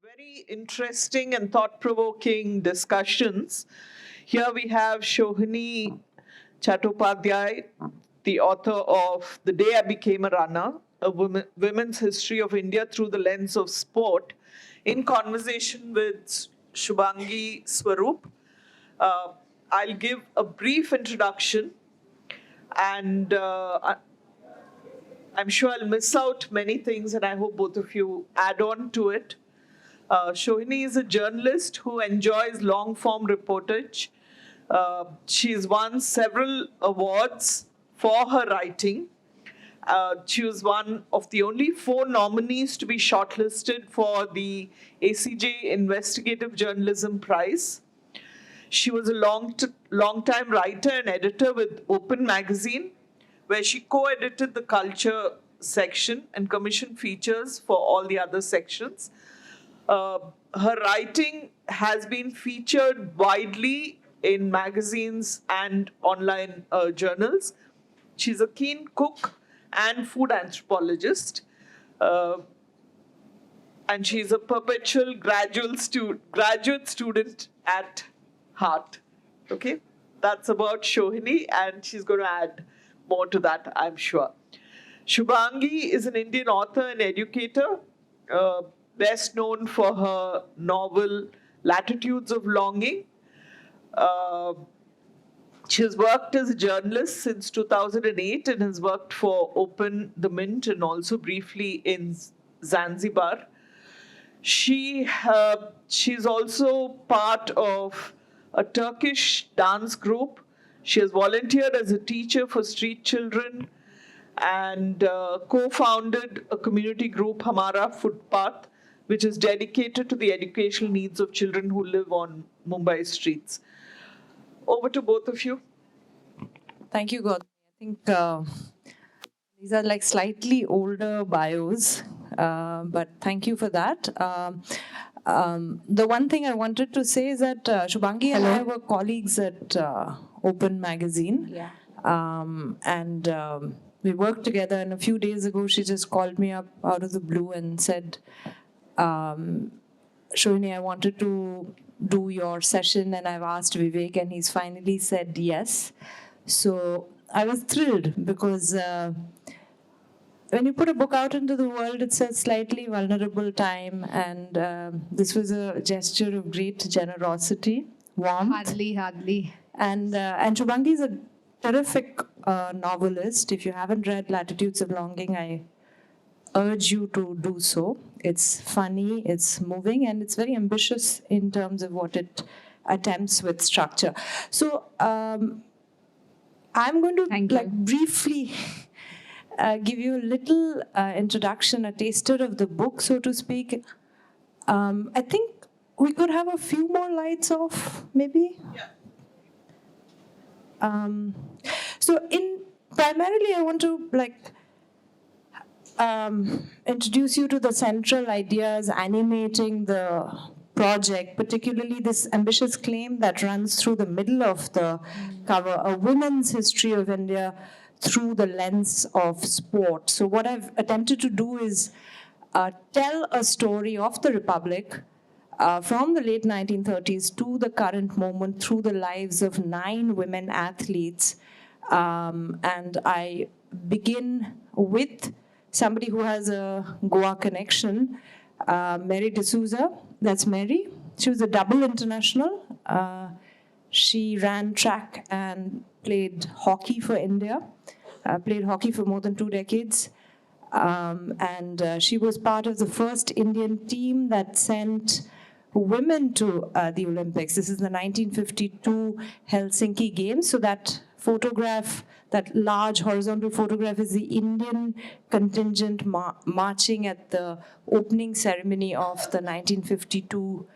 Very interesting and thought-provoking discussions. Here we have Sohini Chattopadhyay, the author of The Day I Became a Runner, a women's history of India through the lens of sport, in conversation with Shubhangi Swarup. Uh, I'll give a brief introduction and I'm sure I'll miss out many things, and I hope both of you add on to it. Sohini is a journalist who enjoys long form reportage. She's won several awards for her writing. She was one of the only 4 nominees to be shortlisted for the ACJ Investigative Journalism Prize. She was a long-time writer and editor with Open Magazine, where she co-edited the culture section and commissioned features for all the other sections. Her writing has been featured widely in magazines and online journals. She's a keen cook and food anthropologist. Uh, and she's a perpetual graduate student at heart. Okay, that's about Sohini, and she's going to add more to that, I'm sure. Shubhangi is an Indian author and educator, best known for her novel Latitudes of Longing. Uh, she has worked as a journalist since 2008 and has worked for Open the Mint and also briefly in Zanzibar. She's also part of a Turkish dance group. She has volunteered as a teacher for street children and co-founded a community group, Hamara Footpath, which is dedicated to the educational needs of children who live on Mumbai streets. Over to both of you. Thank you, God. I think these are like slightly older bios, but thank you for that. The one thing I wanted to say is that Shubhangi and I were colleagues at Open Magazine. Yeah. We worked together, and a few days ago, she just called me up out of the blue and said, Sohini, I wanted to do your session, and I've asked Vivek, and he's finally said yes. So I was thrilled because when you put a book out into the world, it's a slightly vulnerable time, and this was a gesture of great generosity, warmth. Hardly. And Shubhangi is a terrific novelist. If you haven't read Latitudes of Longing, I urge you to do so. It's funny, it's moving, and it's very ambitious in terms of what it attempts with structure. So I'm going to briefly give you a little introduction, a taster of the book, so to speak. I think we could have a few more lights off, maybe? Yeah. So primarily I want to introduce you to the central ideas animating the project, particularly this ambitious claim that runs through the middle of the cover, a women's history of India through the lens of sport. So what I've attempted to do is tell a story of the Republic from the late 1930s to the current moment through the lives of 9 women athletes. And I begin with somebody who has a Goa connection, Mary D'Souza. That's Mary. She was a double international. She ran track and played hockey for India, played hockey for more than 2 decades. She was part of the first Indian team that sent women to the Olympics. This is the 1952 Helsinki Games. So that photograph, that large horizontal photograph, is the Indian contingent marching at the opening ceremony of the 1952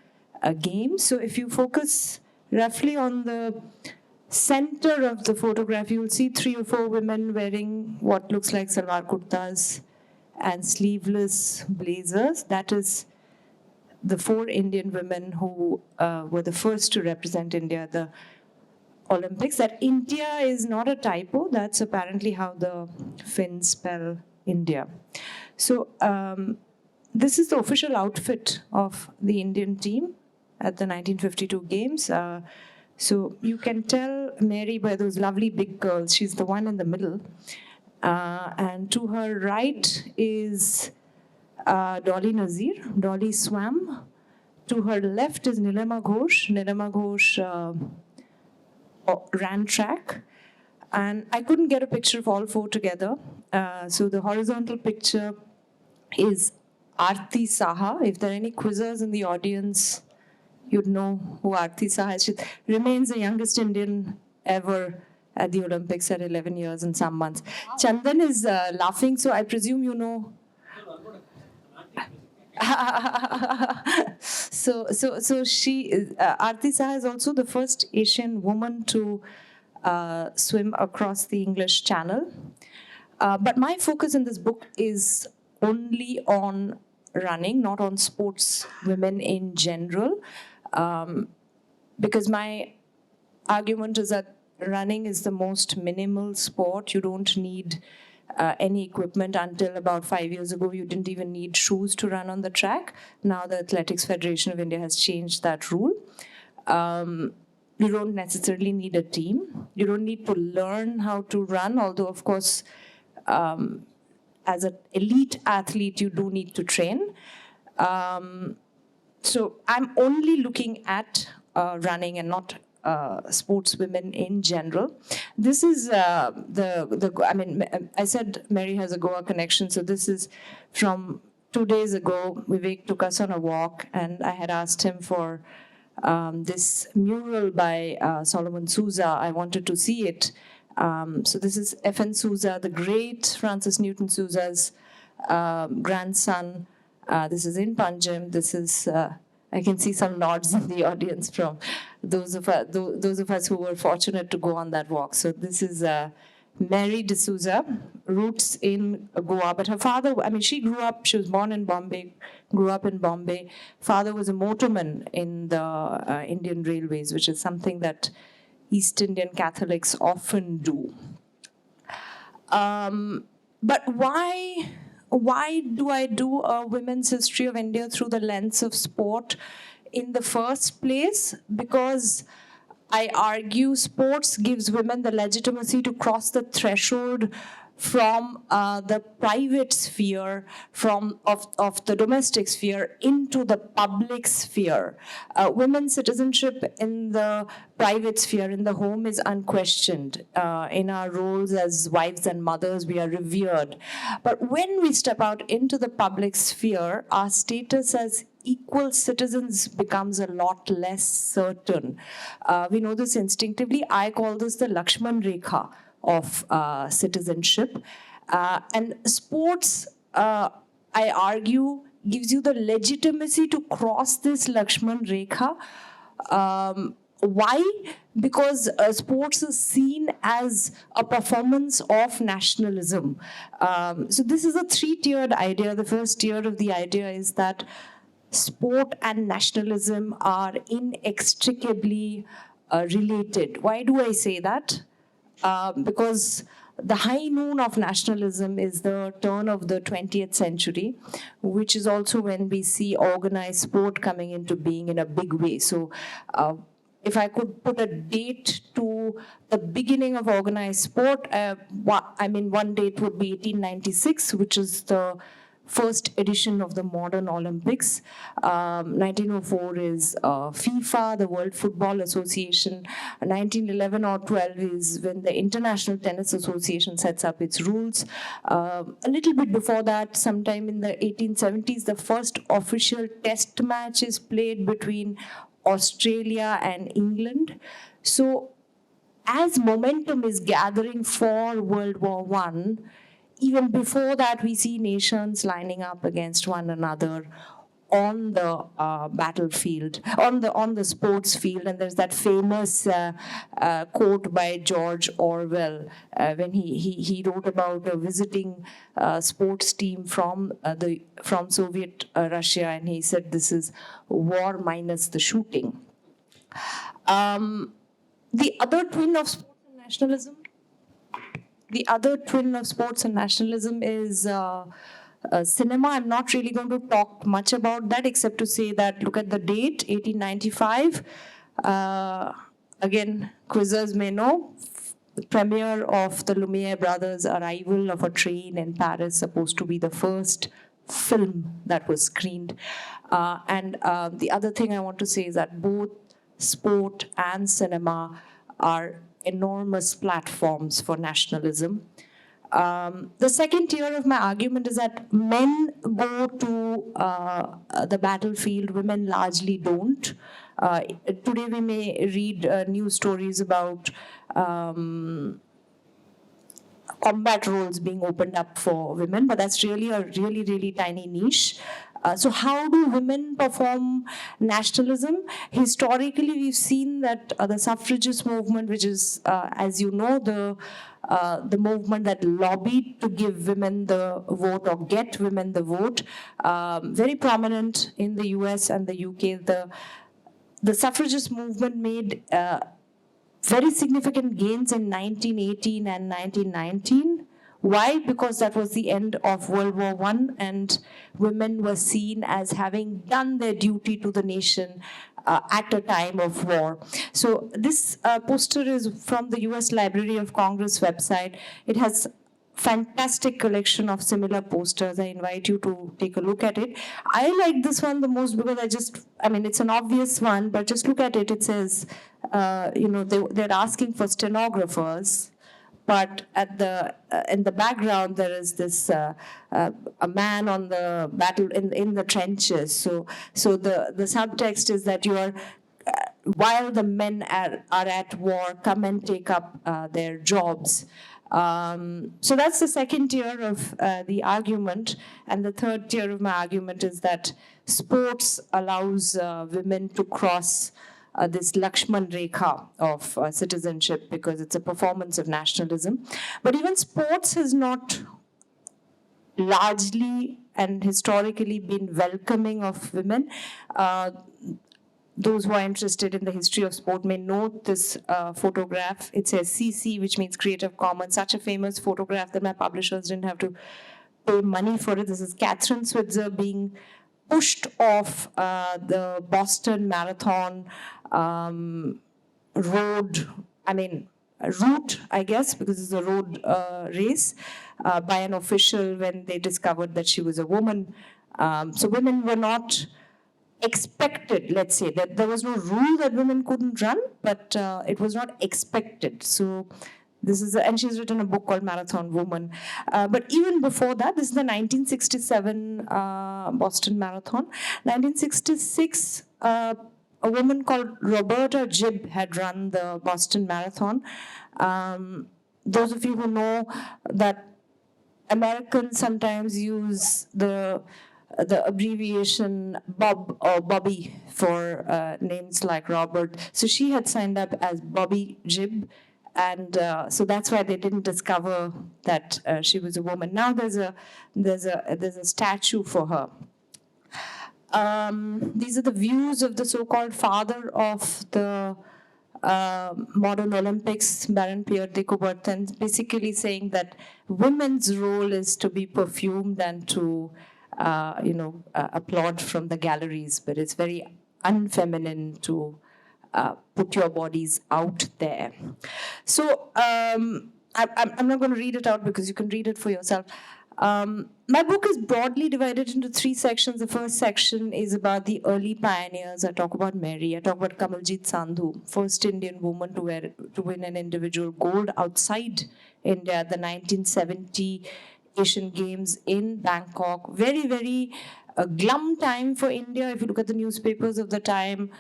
Games. So if you focus roughly on the center of the photograph, you will see 3 or 4 women wearing what looks like salwar kurtas and sleeveless blazers. That is the 4 Indian women who were the first to represent India at the Olympics. That India is not a typo. That's apparently how the Finns spell India. So this is the official outfit of the Indian team at the 1952 Games. So you can tell Mary by those lovely big curls. She's the one in the middle. And to her right is Dolly Nazir. Dolly swam. To her left is Nilima Ghosh. Nilima Ghosh ran track. And I couldn't get a picture of all four together. So the horizontal picture is Aarti Saha. If there are any quizzers in the audience, you'd know who Aarti Saha is. She remains the youngest Indian ever at the Olympics at 11 years and some months. Chandan is laughing, so I presume you know. So she, Aarti Saha is also the first Asian woman to swim across the English Channel. But my focus in this book is only on running, not on sports women in general, because my argument is that running is the most minimal sport. You don't need any equipment. Until about 5 years ago, you didn't even need shoes to run on the track. Now the Athletics Federation of India has changed that rule. You don't necessarily need a team. You don't need to learn how to run, although, of course, as an elite athlete, you do need to train. So I'm only looking at running and not sports women in general. This is I said Mary has a Goa connection, so this is from 2 days ago. Vivek took us on a walk, and I had asked him for this mural by Solomon Sousa. I wanted to see it. So this is F.N. Sousa, the great Francis Newton Sousa's grandson. This is in Panjim. This is, I can see some nods in the audience from those of us who were fortunate to go on that walk. So this is Mary D'Souza, roots in Goa. But her father, she was born in Bombay, grew up in Bombay. Father was a motorman in the Indian Railways, which is something that East Indian Catholics often do. But why do I do a women's history of India through the lens of sport in the first place? Because I argue sports gives women the legitimacy to cross the threshold from the private sphere, of the domestic sphere into the public sphere. Women's citizenship in the private sphere, in the home, is unquestioned. In our roles as wives and mothers, we are revered. But when we step out into the public sphere, our status as equal citizens becomes a lot less certain. We know this instinctively. I call this the Lakshman Rekha of citizenship. And sports, I argue, gives you the legitimacy to cross this Lakshman Rekha. Why? Because sports is seen as a performance of nationalism. So this is a three-tiered idea. The first tier of the idea is that sport and nationalism are inextricably related. Why do I say that? Because the high noon of nationalism is the turn of the 20th century, which is also when we see organized sport coming into being in a big way. So if I could put a date to the beginning of organized sport, one date would be 1896, which is the first edition of the modern Olympics. 1904 is FIFA, the World Football Association. 1911 or 12 is when the International Tennis Association sets up its rules. A little bit before that, sometime in the 1870s, the first official test match is played between Australia and England. So as momentum is gathering for World War I, even before that, we see nations lining up against one another on the battlefield, on the sports field. And there's that famous quote by George Orwell when he wrote about a visiting sports team from Soviet Russia, and he said this is war minus the shooting. The other twin of sports and nationalism. The other twin of sports and nationalism is cinema. I'm not really going to talk much about that except to say that look at the date, 1895. Again, quizzers may know, the premiere of the Lumiere brothers' arrival of a train in Paris, supposed to be the first film that was screened. And the other thing I want to say is that both sport and cinema are enormous platforms for nationalism. The second tier of my argument is that men go to the battlefield, women largely don't. Today we may read news stories about combat roles being opened up for women, but that's really a really tiny niche. So how do women perform nationalism? Historically, we've seen that the suffragist movement, which is, as you know, the movement that lobbied to give women the vote or get women the vote, very prominent in the US and the UK. The suffragist movement made very significant gains in 1918 and 1919. Why? Because that was the end of World War I, and women were seen as having done their duty to the nation at a time of war. So this poster is from the US Library of Congress website. It has fantastic collection of similar posters. I invite you to take a look at it. I like this one the most because it's an obvious one, but just look at it. It says, they're asking for stenographers, but in the background there is this a man on the battle in the trenches. So the subtext is that you are. While the men are at war, come and take up their jobs. So that's the second tier of the argument. And the third tier of my argument is that sports allows women to cross this Lakshman Rekha of citizenship because it's a performance of nationalism. But even sports has not largely and historically been welcoming of women. Those who are interested in the history of sport may note this photograph. It says CC, which means Creative Commons, such a famous photograph that my publishers didn't have to pay money for it. This is Catherine Switzer being pushed off the Boston Marathon route, I guess, because it's a road race, by an official when they discovered that she was a woman. So women were not expected, let's say, that there was no rule that women couldn't run, but it was not expected. So this is, and she's written a book called Marathon Woman. But even before that, this is the 1967 Boston Marathon. 1966, a woman called Roberta Gibb had run the Boston Marathon. Those of you who know that Americans sometimes use the abbreviation Bob or Bobby for names like Robert. So she had signed up as Bobby Gibb, and so that's why they didn't discover that she was a woman. Now there's a statue for her. These are the views of the so-called father of the modern Olympics, Baron Pierre de Coubertin, basically saying that women's role is to be perfumed and to applaud from the galleries, but it's very unfeminine to put your bodies out there. So I'm not going to read it out because you can read it for yourself. My book is broadly divided into three sections. The first section is about the early pioneers. I talk about Mary. I talk about Kamaljeet Sandhu, first Indian woman to win an individual gold outside India at the 1970 Asian Games in Bangkok. Very glum time for India. If you look at the newspapers of the time,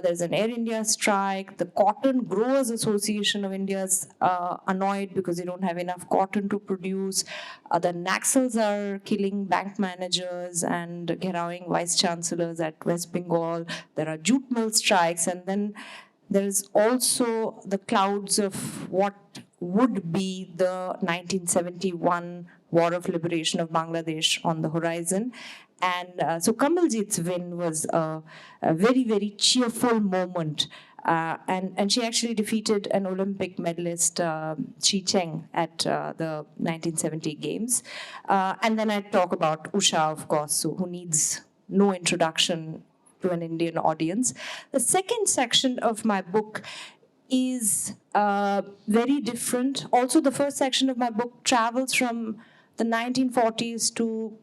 there's an Air India strike. The Cotton Growers Association of India is annoyed because they don't have enough cotton to produce. The Naxals are killing bank managers and gherawing vice chancellors at West Bengal. There are jute mill strikes. And then there is also the clouds of what would be the 1971 War of Liberation of Bangladesh on the horizon. And so Kamaljeet's win was a very cheerful moment. And she actually defeated an Olympic medalist, Chi Cheng, at the 1970 Games. And then I talk about Usha, of course, who needs no introduction to an Indian audience. The second section of my book is very different. Also, the first section of my book travels from the 1940s to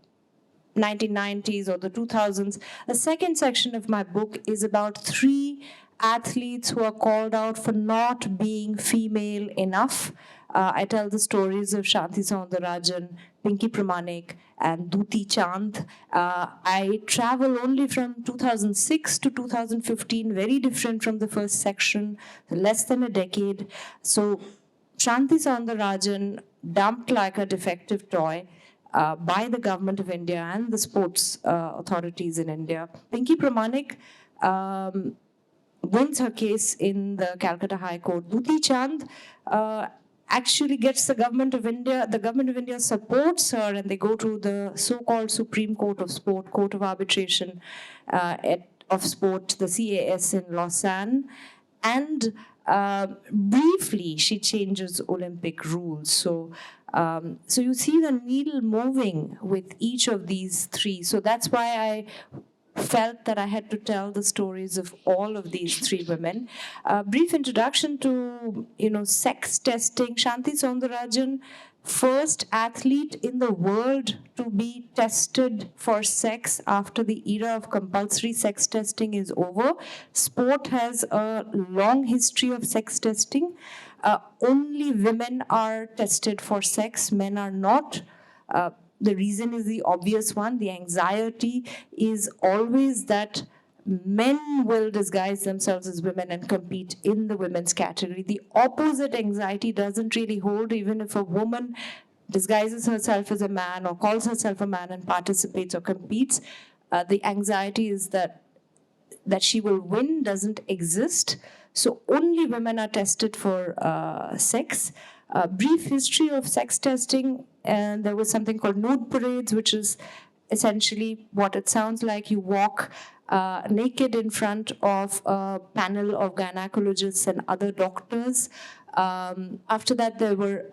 1990s or the 2000s. The second section of my book is about three athletes who are called out for not being female enough. I tell the stories of Shanti Soundarajan, Pinky Pramanik, and Duti Chand. I travel only from 2006 to 2015, very different from the first section, less than a decade. So Shanti Soundarajan, dumped like a defective toy, by the government of India and the sports authorities in India. Pinky Pramanik wins her case in the Calcutta High Court. Duti Chand actually gets the government of India supports her, and they go to the so-called Supreme Court of Sport, Court of Arbitration of Sport, the CAS in Lausanne. And briefly, she changes Olympic rules. So you see the needle moving with each of these three. So that's why I felt that I had to tell the stories of all of these three women. Brief introduction to sex testing. Shanti Soundarajan, first athlete in the world to be tested for sex after the era of compulsory sex testing is over. Sport has a long history of sex testing. Only women are tested for sex, men are not. The reason is the obvious one. The anxiety is always that men will disguise themselves as women and compete in the women's category. The opposite anxiety doesn't really hold, even if a woman disguises herself as a man or calls herself a man and participates or competes. The anxiety is that she will win doesn't exist. So only women are tested for sex. Brief history of sex testing, and there was something called nude parades, which is essentially what it sounds like. You walk naked in front of a panel of gynecologists and other doctors. After that, there were,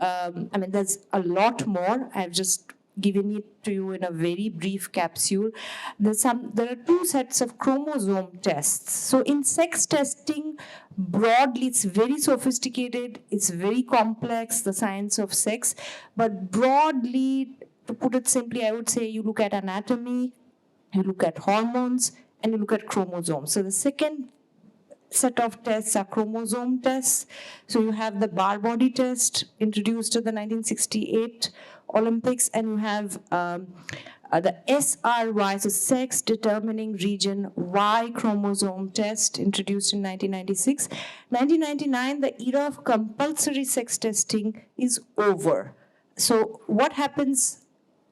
there's a lot more. I've just given it to you in a very brief capsule. There are two sets of chromosome tests. So in sex testing, broadly, it's very sophisticated, it's very complex, the science of sex. But broadly, to put it simply, I would say you look at anatomy, you look at hormones, and you look at chromosomes. So the second set of tests are chromosome tests. So you have the bar body test introduced at the 1968 Olympics, and you have the SRY, so sex determining region Y chromosome test introduced in 1996. 1999, the era of compulsory sex testing is over. So what happens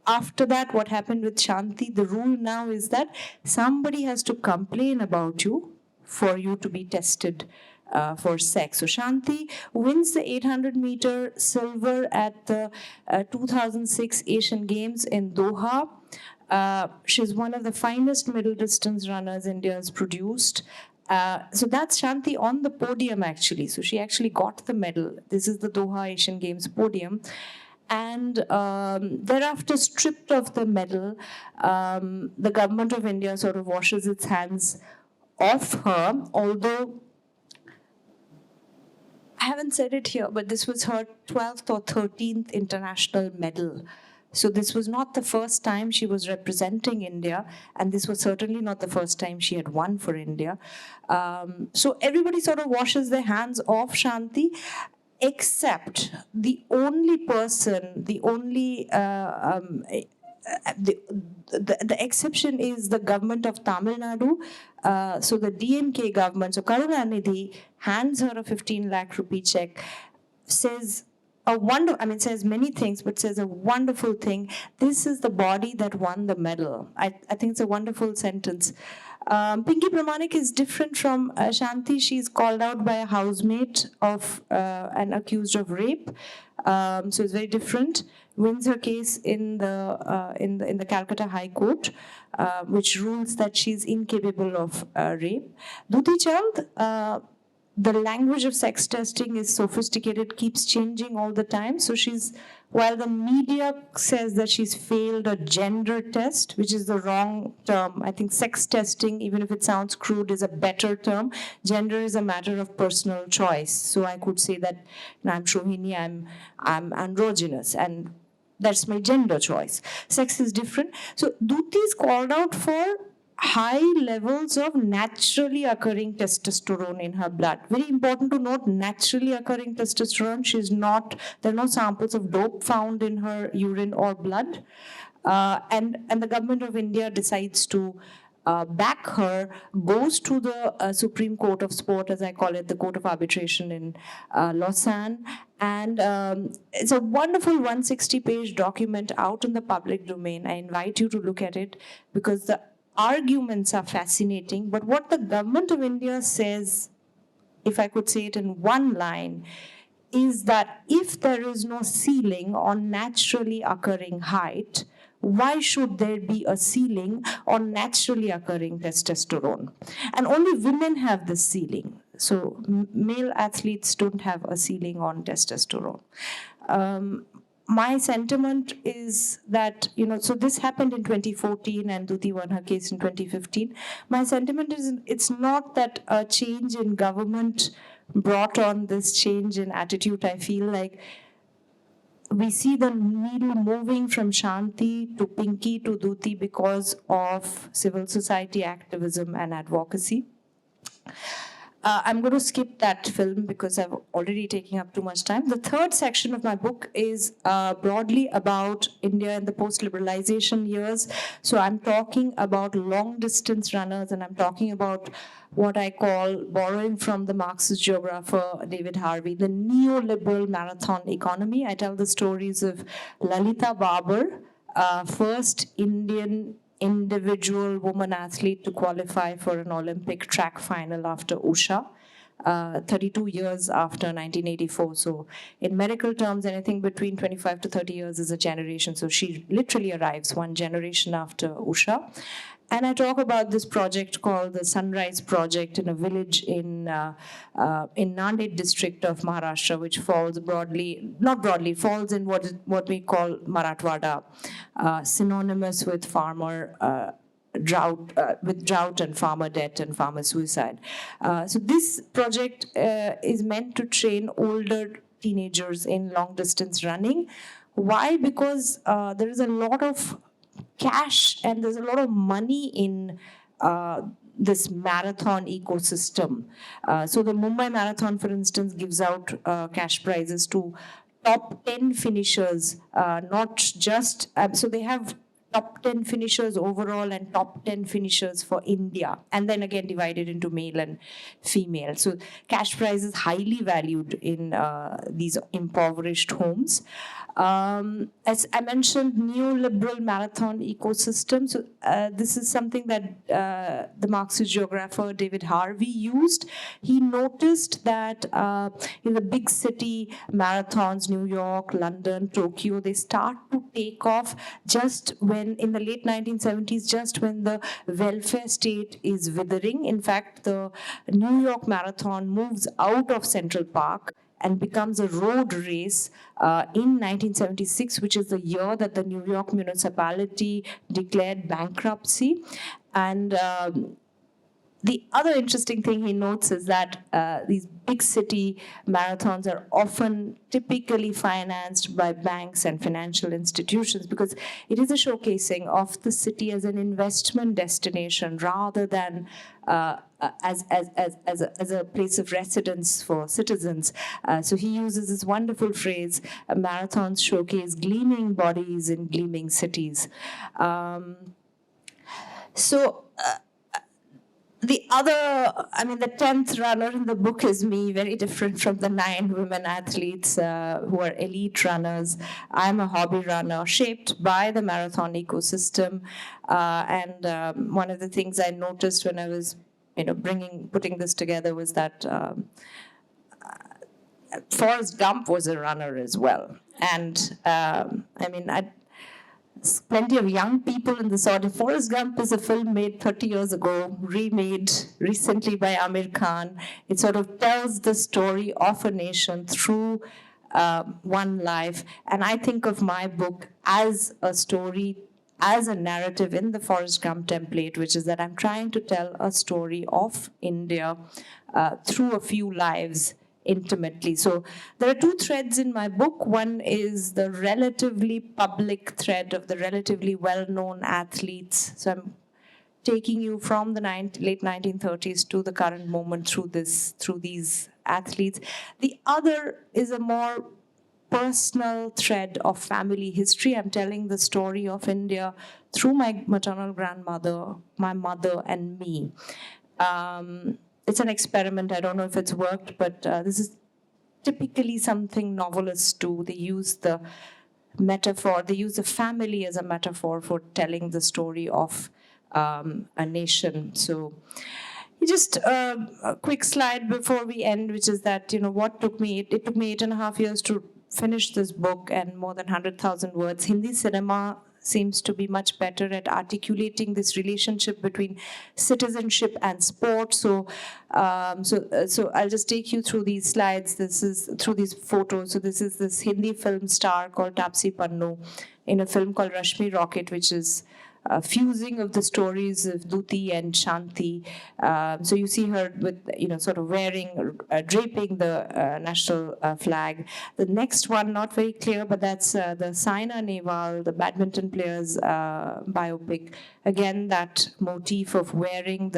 after that? What happened with Shanti? The rule now is that somebody has to complain about you for you to be tested for sex. So Shanti wins the 800-meter silver at the 2006 Asian Games in Doha. She's one of the finest middle distance runners India has produced. So that's Shanti on the podium, actually. So she actually got the medal. This is the Doha Asian Games podium. And thereafter, stripped of the medal, the government of India sort of washes its hands of her, although I haven't said it here, but this was her 12th or 13th international medal. So this was not the first time she was representing India, and this was certainly not the first time she had won for India. So everybody sort of washes their hands off Shanti, except the only person, the exception is the government of Tamil Nadu. So the DMK government, so Karunanidhi hands her a 15 lakh rupee check, says says many things, but says a wonderful thing. This is the body that won the medal. I think it's a wonderful sentence. Pinky Pramanik is different from Shanti. She's called out by a housemate of and accused of rape. So it's very different. Wins her case in the Calcutta High Court, which rules that she's incapable of rape. Duti Chand, the language of sex testing is sophisticated, keeps changing all the time. So while the media says that she's failed a gender test, which is the wrong term, I think sex testing, even if it sounds crude, is a better term. Gender is a matter of personal choice. So I could say that I'm Sohini, I'm androgynous, and that's my gender choice. Sex is different. So Duti is called out for high levels of naturally occurring testosterone in her blood. Very important to note, naturally occurring testosterone. There are no samples of dope found in her urine or blood. And the government of India decides to back her, goes to the Supreme Court of Sport, as I call it, the Court of Arbitration in Lausanne. And it's a wonderful 160-page document out in the public domain. I invite you to look at it because the arguments are fascinating. But what the government of India says, if I could say it in one line, is that if there is no ceiling on naturally occurring height, why should there be a ceiling on naturally occurring testosterone? And only women have this ceiling. So male athletes don't have a ceiling on testosterone. My sentiment is that, so this happened in 2014 and Duti won her case in 2015. My sentiment is it's not that a change in government brought on this change in attitude. I feel like we see the needle moving from Shanti to Pinky to Duti because of civil society activism and advocacy. I'm going to skip that film because I've already taken up too much time. The third section of my book is broadly about India in the post-liberalization years. So I'm talking about long-distance runners, and I'm talking about what I call, borrowing from the Marxist geographer David Harvey, the neoliberal marathon economy. I tell the stories of Lalita Babar, first Indian individual woman athlete to qualify for an Olympic track final after Usha, 32 years after 1984. So in medical terms, anything between 25 to 30 years is a generation. So she literally arrives one generation after Usha. And I talk about this project called the Sunrise Project in a village in Nanded district of Maharashtra, which falls falls in what we call Marathwada, synonymous with drought and farmer debt and farmer suicide. So this project is meant to train older teenagers in long distance running. Why? Because there is a lot of cash and there's a lot of money in this marathon ecosystem. So the Mumbai Marathon, for instance, gives out cash prizes to top 10 finishers, not just, so they have top 10 finishers overall and top 10 finishers for India, and then again divided into male and female. So cash prize is highly valued in these impoverished homes. As I mentioned, neoliberal marathon ecosystem. So this is something that the Marxist geographer David Harvey used. He noticed that in the big city marathons, New York, London, Tokyo, they start to take off just when, in the late 1970s, just when the welfare state is withering. In fact, the New York Marathon moves out of Central Park and becomes a road race in 1976, which is the year that the New York municipality declared bankruptcy. And the other interesting thing he notes is that these big city marathons are often typically financed by banks and financial institutions because it is a showcasing of the city as an investment destination rather than as a place of residence for citizens. So he uses this wonderful phrase, marathons showcase gleaming bodies in gleaming cities. The 10th runner in the book is me, very different from the 9 women athletes who are elite runners. I'm a hobby runner shaped by the marathon ecosystem. And one of the things I noticed when I was putting this together was that Forrest Gump was a runner as well. And plenty of young people in this audience. Forrest Gump is a film made 30 years ago, remade recently by Amir Khan. It sort of tells the story of a nation through one life. And I think of my book as a story, as a narrative in the Forrest Gump template, which is that I'm trying to tell a story of India through a few lives intimately. So there are two threads in my book. One is the relatively public thread of the relatively well-known athletes. So I'm taking you from the late 1930s to the current moment through these athletes. The other is a more personal thread of family history. I'm telling the story of India through my maternal grandmother, my mother, and me. It's an experiment. I don't know if it's worked, but this is typically something novelists do. They use the metaphor, they use the family as a metaphor for telling the story of a nation. So just a quick slide before we end, which is that, what took me, it took me 8.5 years to finish this book and more than 100,000 words. Hindi cinema seems to be much better at articulating this relationship between citizenship and sport. So I'll just take you through these slides. This is through these photos. So this is this Hindi film star called Taapsee Pannu in a film called Rashmi Rocket, which is fusing of the stories of Duti and Shanti. So you see her with, sort of wearing, draping the national flag. The next one, not very clear, but that's the Saina Nehwal, the badminton player's biopic. Again, that motif of wearing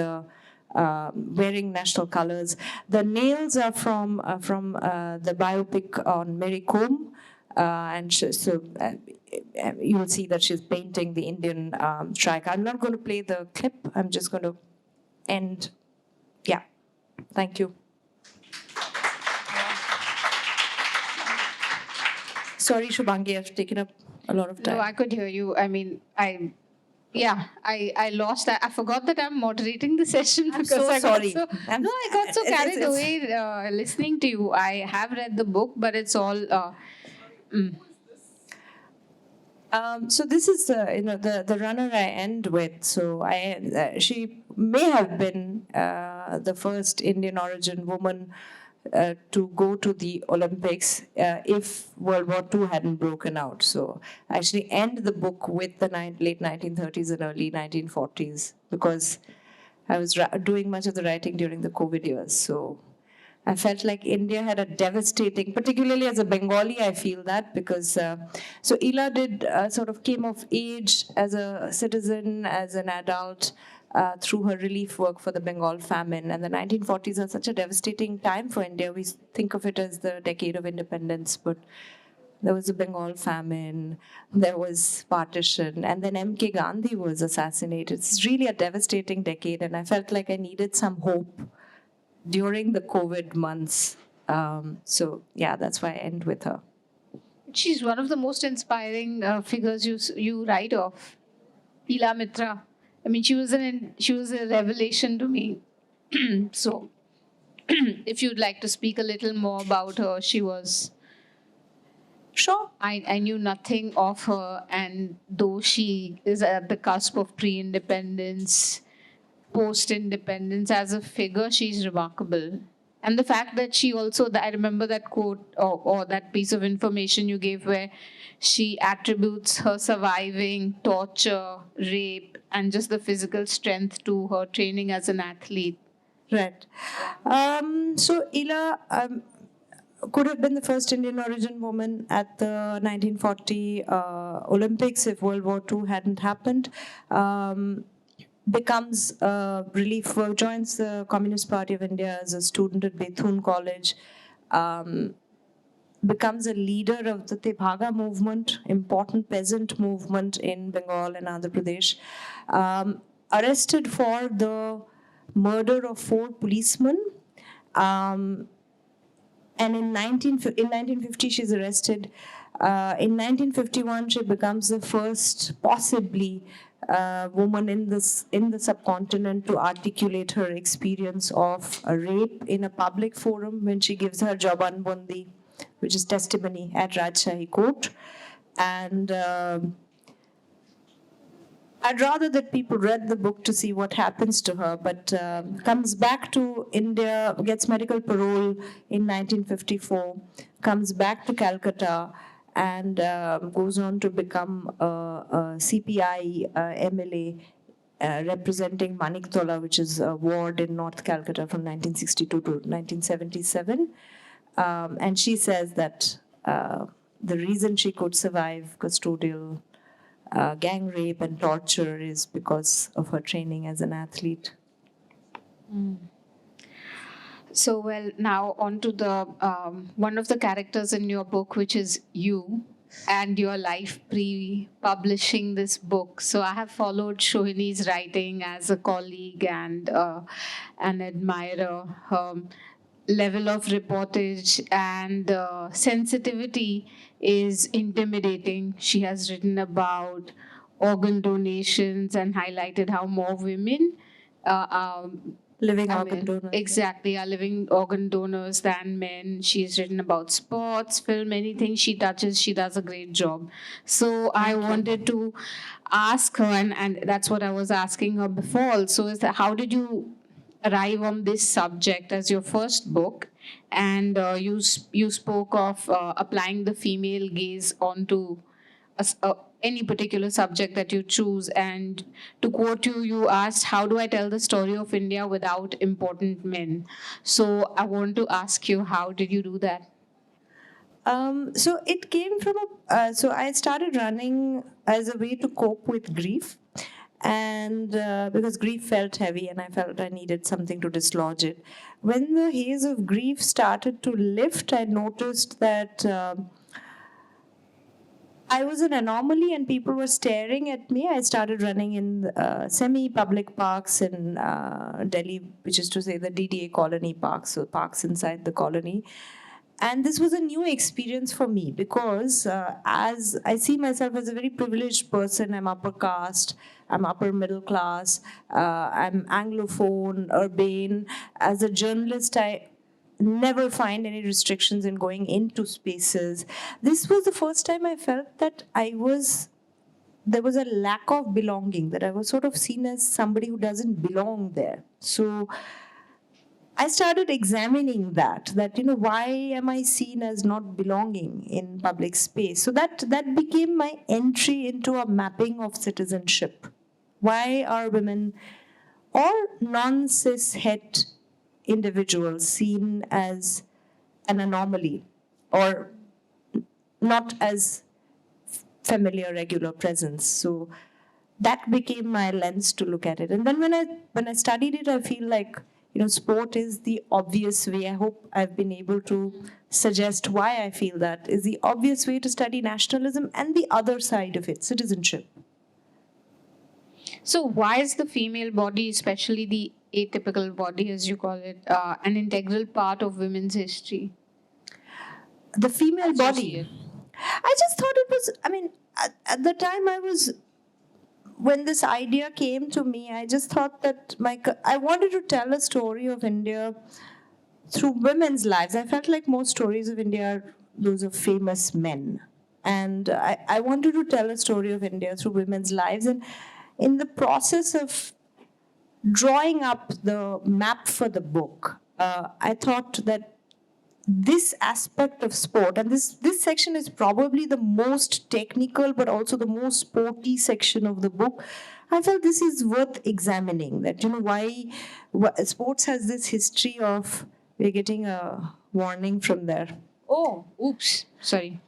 national colors. The nails are from the biopic on Mary Kom. You will see that she's painting the Indian striker. I'm not going to play the clip. I'm just going to end. Yeah. Thank you. Sorry, Shubhangi, I've taken up a lot of time. No, I could hear you. I mean, I lost that. I forgot that I'm moderating the session I'm so sorry. I got so carried away listening to you. I have read the book, but it's all. So this is the runner I end with. So she may have been the first Indian origin woman to go to the Olympics if World War II hadn't broken out. So I actually end the book with the late 1930s and early 1940s because I was doing much of the writing during the COVID years. So I felt like India had a devastating, particularly as a Bengali, I feel that because, so Ila sort of came of age as a citizen, as an adult, through her relief work for the Bengal famine. And the 1940s are such a devastating time for India. We think of it as the decade of independence, but there was a Bengal famine, there was partition, and then M.K. Gandhi was assassinated. It's really a devastating decade, and I felt like I needed some hope during the COVID months. So yeah, that's why I end with her. She's one of the most inspiring figures you write of, Ila Mitra. I mean, she was a revelation to me. So, if you'd like to speak a little more about her, she was. Sure. I knew nothing of her, and though she is at the cusp of pre-independence, post-independence, as a figure, she's remarkable. And the fact that she also, I remember that quote or that piece of information you gave where she attributes her surviving torture, rape, and just the physical strength to her training as an athlete. Right. So Ila could have been the first Indian origin woman at the 1940 Olympics if World War II hadn't happened. Becomes relief work, joins the Communist Party of India as a student at Bethune College, becomes a leader of the Tebhaga movement, important peasant movement in Bengal and Andhra Pradesh, arrested for the murder of 4 policemen. And in 1950, she's arrested. In 1951, she becomes the first, possibly, woman in the subcontinent to articulate her experience of a rape in a public forum when she gives her Jabanbandi, which is testimony at Rajshahi Court. And I'd rather that people read the book to see what happens to her, but comes back to India, gets medical parole in 1954, comes back to Calcutta, and goes on to become a CPI MLA. Representing Maniktola, which is a ward in North Calcutta from 1962 to 1977. And she says that the reason she could survive custodial gang rape and torture is because of her training as an athlete. So, well, now on to the one of the characters in your book, which is you and your life pre-publishing this book. So, I have followed Sohini's writing as a colleague and an admirer. Her level of reportage and sensitivity is intimidating. She has written about organ donations and highlighted how more women are Living I organ mean, donor. exactly, are living organ donors than men. She's written about sports, film, anything she touches, she does a great job. So I wanted to ask her, and that's what I was asking her before also, is that how did you arrive on this subject as your first book? And you spoke of applying the female gaze onto any particular subject that you choose. And to quote you, you asked, how do I tell the story of India without important men? So I want to ask you, how did you do that? So it came from so I started running as a way to cope with grief. And because grief felt heavy and I felt I needed something to dislodge it. When the haze of grief started to lift, I noticed that I was an anomaly and people were staring at me. I started running in semi-public parks in Delhi, which is to say the DDA colony parks, so parks inside the colony. And this was a new experience for me because as I see myself as a very privileged person, I'm upper caste, I'm upper middle class, I'm Anglophone, urbane. As a journalist, I never find any restrictions in going into spaces. This was the first time I felt that there was a lack of belonging, that I was sort of seen as somebody who doesn't belong there. So I started examining that why am I seen as not belonging in public space? So that became my entry into a mapping of citizenship. Why are women or non-cis het individuals seen as an anomaly or not as familiar regular presence? So that became my lens to look at it. And then when I studied it, I feel like sport is the obvious way. I hope I've been able to suggest why I feel that is the obvious way to study nationalism and the other side of it, citizenship. So why is the female body, especially the atypical body, as you call it, an integral part of women's history? The female body. Associate. I just thought it was, at the time when this idea came to me, I just thought that I wanted to tell a story of India through women's lives. I felt like most stories of India are those of famous men. And I wanted to tell a story of India through women's lives. And in the process of drawing up the map for the book, I thought that this aspect of sport, and this section is probably the most technical but also the most sporty section of the book. I felt this is worth examining, that why sports has this history of, we're getting a warning from there. Oh, oops, sorry.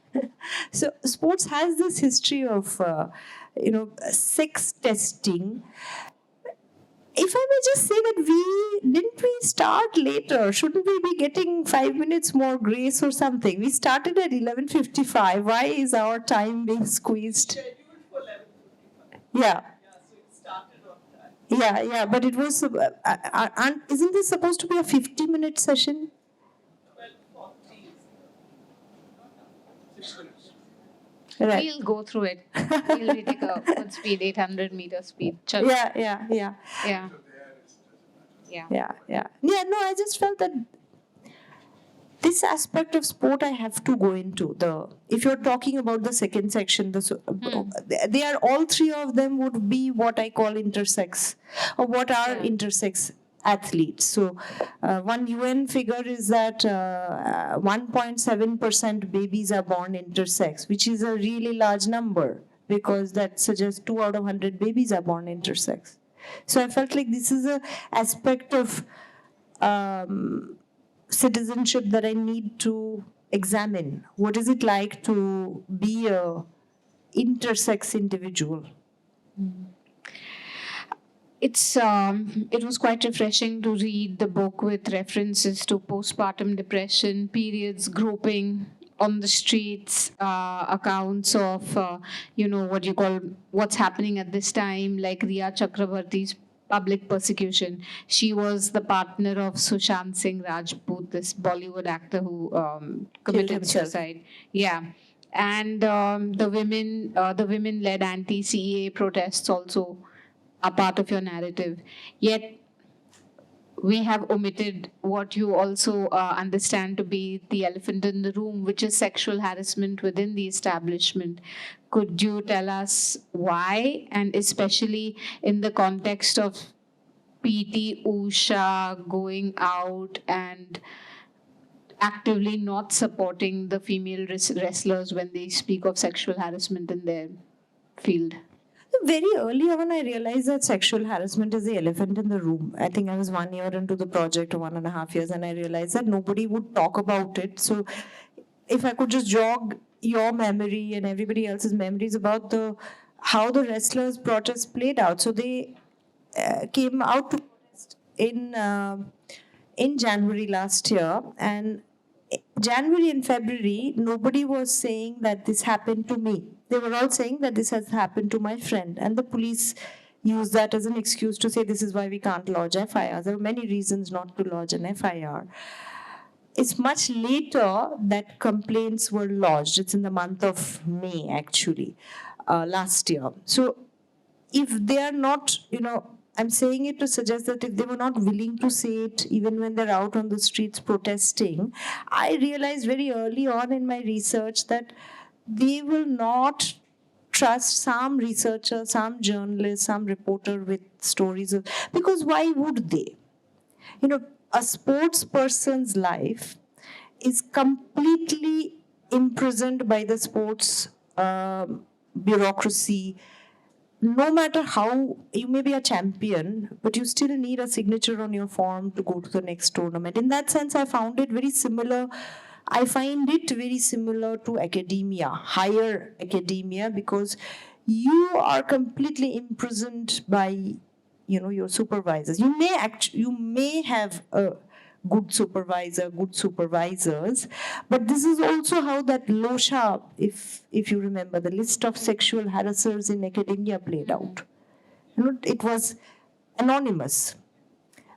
So sports has this history of sex testing. If I may just say that we start later? Shouldn't we be getting 5 minutes more grace or something? We started at 11:55. Why is our time being squeezed? Scheduled for 11:55. Yeah. Yeah, so it started on time. Yeah, but it was. Isn't this supposed to be a 50-minute session? 12:40 is 6 minutes. Right. We'll go through it. We'll take a good speed, 800-meter speed. Chalo. Yeah. Yeah. Yeah. No, I just felt that this this aspect of sport I have to go into. If you're talking about the second section, they are all three of them would be what I call intersex, or what are intersex athletes. So one UN figure is that 1.7% babies are born intersex, which is a really large number, because that suggests 2 out of 100 babies are born intersex. So I felt like this is a aspect of citizenship that I need to examine. What is it like to be a intersex individual? It was quite refreshing to read the book with references to postpartum depression, periods, groping on the streets, accounts of what you call what's happening at this time, like Riya Chakrabarti's public persecution. She was the partner of Sushant Singh Rajput, this Bollywood actor who committed himself. suicide. Yeah. And the women-led anti-CEA protests also are part of your narrative. Yet we have omitted what you also understand to be the elephant in the room, which is sexual harassment within the establishment. Could you tell us why, and especially in the context of PT Usha going out and actively not supporting the female wrestlers when they speak of sexual harassment in their field? Very early on, I realized that sexual harassment is the elephant in the room. I think I was 1 year into the project, or 1.5 years, and I realized that nobody would talk about it. So, if I could just jog your memory and everybody else's memories about how the wrestlers' protests played out. So they came out to protest in January last year, and January and February, nobody was saying that this happened to me. They were all saying that this has happened to my friend. And the police used that as an excuse to say this is why we can't lodge FIR. There are many reasons not to lodge an FIR. It's much later that complaints were lodged. It's in the month of May, actually, last year. So if they are not, I'm saying it to suggest that if they were not willing to say it, even when they're out on the streets protesting, I realized very early on in my research that they will not trust some researcher, some journalist, some reporter with stories of, because why would they? A sports person's life is completely imprisoned by the sports bureaucracy. No matter how you may be a champion, but you still need a signature on your form to go to the next tournament. In that sense, I found it very similar. I find it very similar to academia, higher academia, because you are completely imprisoned by, your supervisors. You may have a good supervisor, good supervisors, but this is also how that LOSHA, if you remember, the list of sexual harassers in academia played out. It was anonymous,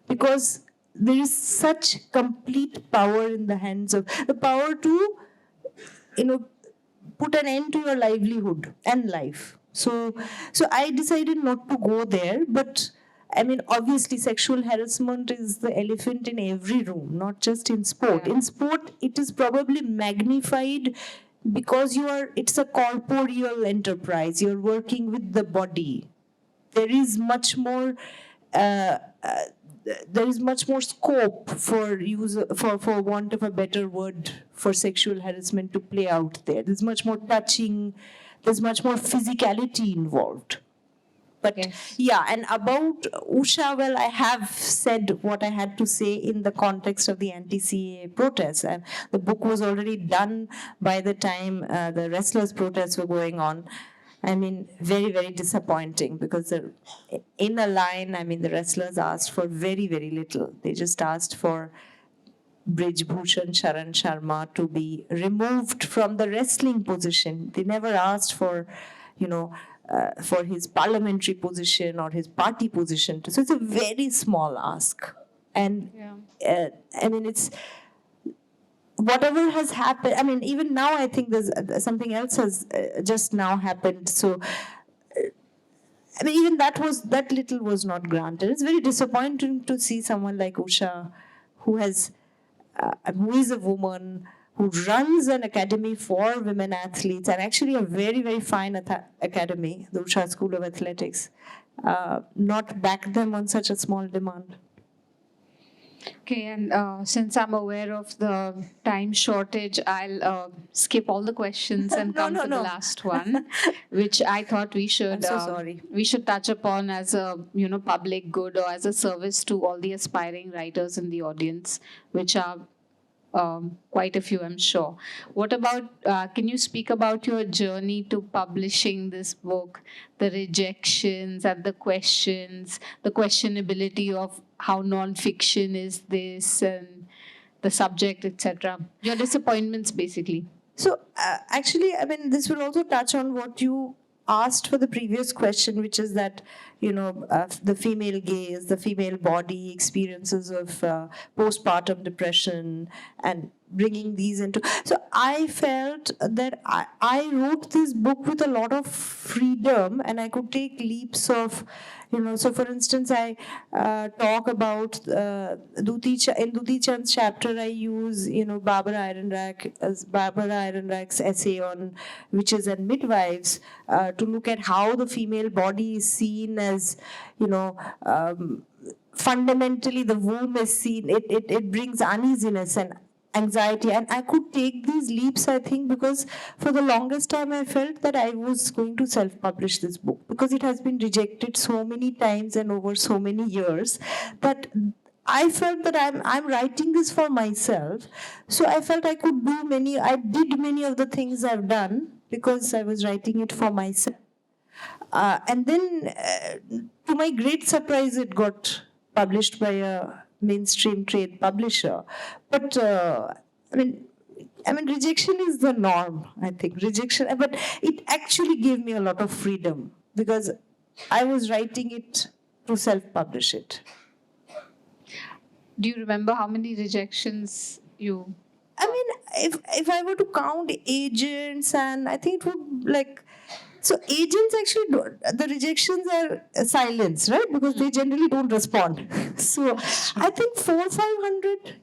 because there is such complete power in the hands of the power to, put an end to your livelihood and life. So I decided not to go there, but I mean, obviously, sexual harassment is the elephant in every room, not just in sport. Yeah. In sport, it is probably magnified because it's a corporeal enterprise. You're working with the body. There is much more. There is much more scope for want of a better word, for sexual harassment to play out there. There's much more touching. There's much more physicality involved. But Yes. yeah, and about Usha, well, I have said what I had to say in the context of the anti-CAA protests. The book was already done by the time the wrestlers' protests were going on. I mean, very, very disappointing, because in a line, I mean, the wrestlers asked for very, very little. They just asked for Brij Bhushan Sharan Sharma to be removed from the wrestling position. They never asked for, for his parliamentary position or his party position. So it's a very small ask. And I mean, it's whatever has happened. I mean, even now, I think there's something else has just now happened. So, I mean, even that little was not granted. It's very disappointing to see someone like Usha, who has who is a woman, who runs an academy for women athletes, and actually a very, very fine academy, the Usha School of Athletics, not back them on such a small demand. Okay, and since I'm aware of the time shortage, I'll skip all the questions and come to the last one, which I thought we should I'm so sorry. we should touch upon as a public good or as a service to all the aspiring writers in the audience, which are quite a few, I'm sure. What about, can you speak about your journey to publishing this book, the rejections and the questions, the questionability of how non-fiction is this and the subject, etc. Your disappointments, basically. So actually, I mean, this will also touch on what you asked for the previous question, which is that, the female gaze, the female body, experiences of postpartum depression, and bringing these into. So I felt that I wrote this book with a lot of freedom, and I could take leaps of, so for instance, I talk about in Duti Chand's chapter, I use, Barbara Ehrenreich's essay on witches and midwives to look at how the female body is seen as, fundamentally the womb is seen, it brings uneasiness and anxiety. And I could take these leaps, I think, because for the longest time I felt that I was going to self-publish this book because it has been rejected so many times and over so many years that I felt that I'm writing this for myself. So I felt I did many of the things I've done because I was writing it for myself. And then, to my great surprise, it got published by a mainstream trade publisher. But I mean, rejection is the norm. I think rejection, but it actually gave me a lot of freedom because I was writing it to self-publish it. Do you remember how many rejections you? I mean, if I were to count agents, and I think it would so agents actually the rejections are silence, right? Because they generally don't respond. So I think 400-500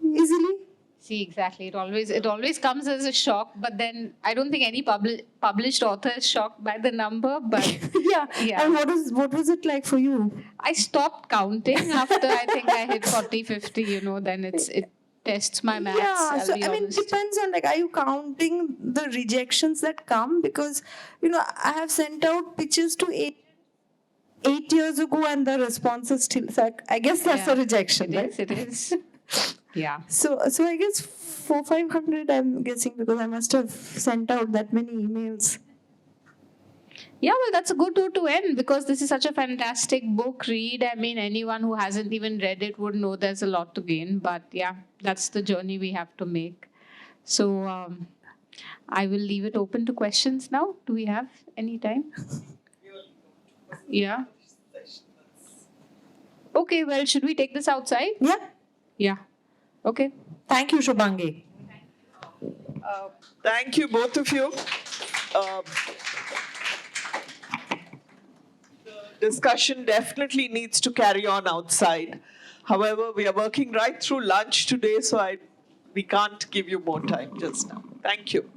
easily. See, exactly. It always comes as a shock, but then I don't think any published author is shocked by the number. But yeah. And what was it like for you? I stopped counting after I think I hit 40, 50. Then it tests my maths. Yeah, so I mean, it depends on are you counting the rejections that come? Because I have sent out pitches to 8 years ago, and the response is still. So I guess that's a rejection, right? It is. Yeah. So I guess 400-500. I'm guessing because I must have sent out that many emails. Yeah, well, that's a good note to end because this is such a fantastic book. Read. I mean, anyone who hasn't even read it would know there's a lot to gain. But yeah, that's the journey we have to make. So I will leave it open to questions now. Do we have any time? Yeah. Okay, well, should we take this outside? Yeah. Yeah. Okay. Thank you, Shubhangi. Thank you, both of you. Discussion definitely needs to carry on outside. However, we are working right through lunch today, so we can't give you more time just now. Thank you.